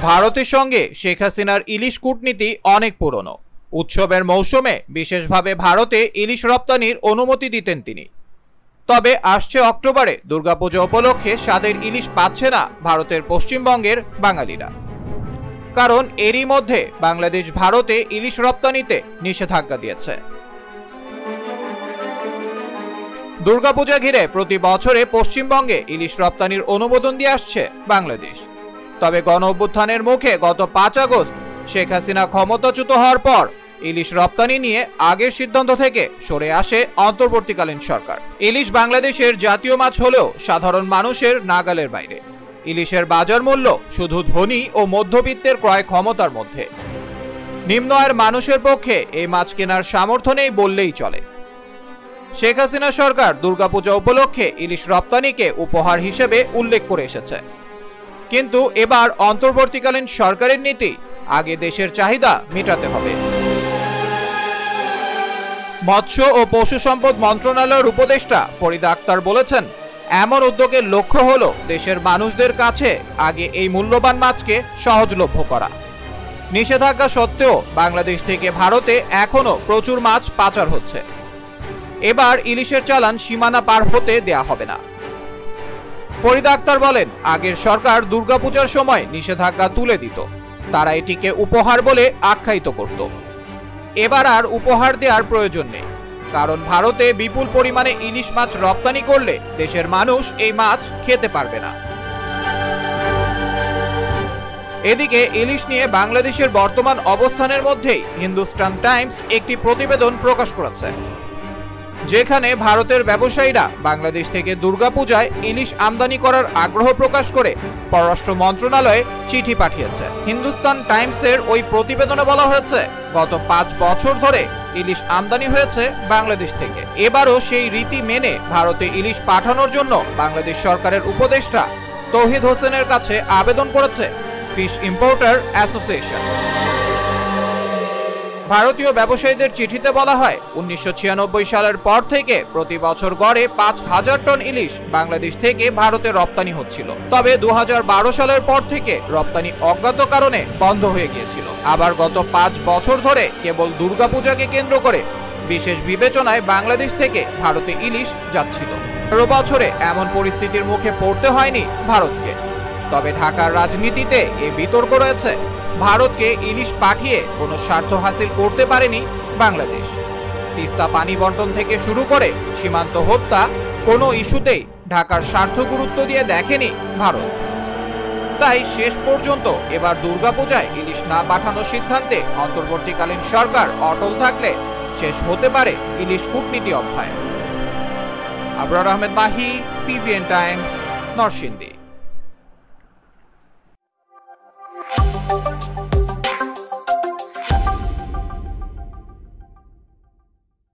ভারতের সঙ্গে শেখ হাসিনার ইলিশ কূটনীতি অনেক পুরনো। উৎসবের মৌসুমে বিশেষভাবে ভারতে ইলিশ রপ্তানির অনুমতি দিতেন তিনি। তবে আসছে অক্টোবরে দুর্গাপূজা উপলক্ষে স্বাদের ইলিশ পাচ্ছে না ভারতের পশ্চিমবঙ্গের বাঙালিরা। কারণ এরই মধ্যে বাংলাদেশ ভারতে ইলিশ রপ্তানিতে নিষেধাজ্ঞা দিয়েছে। দুর্গাপূজা ঘিরে প্রতি বছরে পশ্চিমবঙ্গে ইলিশ রপ্তানির অনুমোদন দিয়ে আসছে বাংলাদেশ। তবে গণ অভ্যুত্থানের মুখে গত 5 আগস্ট শেখ হাসিনা ক্ষমতাচ্যুত হওয়ার পর ইলিশ রপ্তানি নিয়ে আগের সিদ্ধান্ত থেকে সরে আসে অন্তর্বর্তীকালীন সরকার। ইলিশ বাংলাদেশের জাতীয় মাছ হলেও সাধারণ মানুষের নাগালের বাইরে। ইলিশের বাজার মূল্য শুধু ধনী ও মধ্যবিত্তের ক্রয় ক্ষমতার মধ্যে। নিম্ন আয়ের মানুষের পক্ষে এই মাছ কেনার সামর্থ্য নেই বললেই চলে। শেখ হাসিনা সরকার দুর্গাপূজা উপলক্ষে ইলিশ রপ্তানিকে উপহার হিসেবে উল্লেখ করে এসেছে। কিন্তু এবার অন্তর্বর্তীকালীন সরকারের নীতি, আগে দেশের চাহিদা মেটাতে হবে। মৎস্য ও পশু সম্পদ মন্ত্রণালয়ের উপদেষ্টা ফরিদা আক্তার বলেছেন, এমন উদ্যোগের লক্ষ্য হলো দেশের মানুষদের কাছে আগে এই মূল্যবান মাছকে সহজলভ্য করা। নিষেধাজ্ঞা সত্ত্বেও বাংলাদেশ থেকে ভারতে এখনো প্রচুর মাছ পাচার হচ্ছে। এবার ইলিশের চালান সীমানা পার হতে দেয়া হবে না। ফরিদা আক্তার বলেন, আগের সরকার দুর্গাপূজার সময় নিষেধাজ্ঞা তুলে দিত, তারা এটিকে উপহার বলে আখ্যায়িত করত। এবার আর উপহার দেওয়ার প্রয়োজন নেই, কারণ ভারতে বিপুল পরিমাণে ইলিশ মাছ রপ্তানি করলে দেশের মানুষ এই মাছ খেতে পারবে না। এদিকে ইলিশ নিয়ে বাংলাদেশের বর্তমান অবস্থানের মধ্যেই হিন্দুস্তান টাইমস একটি প্রতিবেদন প্রকাশ করেছে, যেখানে ভারতের ব্যবসায়ীরা বাংলাদেশ থেকে দুর্গাপূজায় ইলিশ আমদানি করার আগ্রহ প্রকাশ করে পররাষ্ট্র মন্ত্রণালয়ে চিঠি পাঠিয়েছে। হিন্দুস্তান টাইমসের ওই প্রতিবেদনে বলা হয়েছে, গত 5 বছর ধরে ইলিশ আমদানি হয়েছে বাংলাদেশ থেকে। এবারও সেই রীতি মেনে ভারতে ইলিশ পাঠানোর জন্য বাংলাদেশ সরকারের উপদেষ্টা তৌহিদ হোসেনের কাছে আবেদন করেছে ফিশ ইম্পোর্টার অ্যাসোসিয়েশন। ভারতীয় ব্যবসায়ীদের চিঠিতে বলা হয়, 1996 সালের পর থেকে প্রতি বছর গড়ে 5000 টন ইলিশ বাংলাদেশ থেকে ভারতে রপ্তানি হচ্ছিল। তবে 2012 সালের পর থেকে রপ্তানি অজ্ঞাত কারণে বন্ধ হয়ে গিয়েছিল। আবার গত 5 বছর ধরে কেবল দুর্গাপূজাকে কেন্দ্র করে বিশেষ বিবেচনায় বাংলাদেশ থেকে ভারতে ইলিশ যাচ্ছিল। 15 বছরে এমন পরিস্থিতির মুখে পড়তে হয়নি ভারতকে। তবে ঢাকার রাজনীতিতে এই বিতর্ক রয়েছে, ভারতকে ইলিশ পাঠিয়ে কোনো স্বার্থ হাসিল করতে পারেনি বাংলাদেশ। তিস্তা পানি বন্টন থেকে শুরু করে সীমান্ত হত্যা, কোনো ইস্যুতেই ঢাকার স্বার্থ গুরুত্ব দিয়ে দেখেনি ভারত। তাই শেষ পর্যন্ত এবার দুর্গাপূজায় ইলিশ না পাঠানোর সিদ্ধান্তে অন্তর্বর্তীকালীন সরকার অটল থাকলে শেষ হতে পারে ইলিশ কূটনীতি অধ্যায়। Abrar Ahmed Mahi, PVN Times, Narsingdi.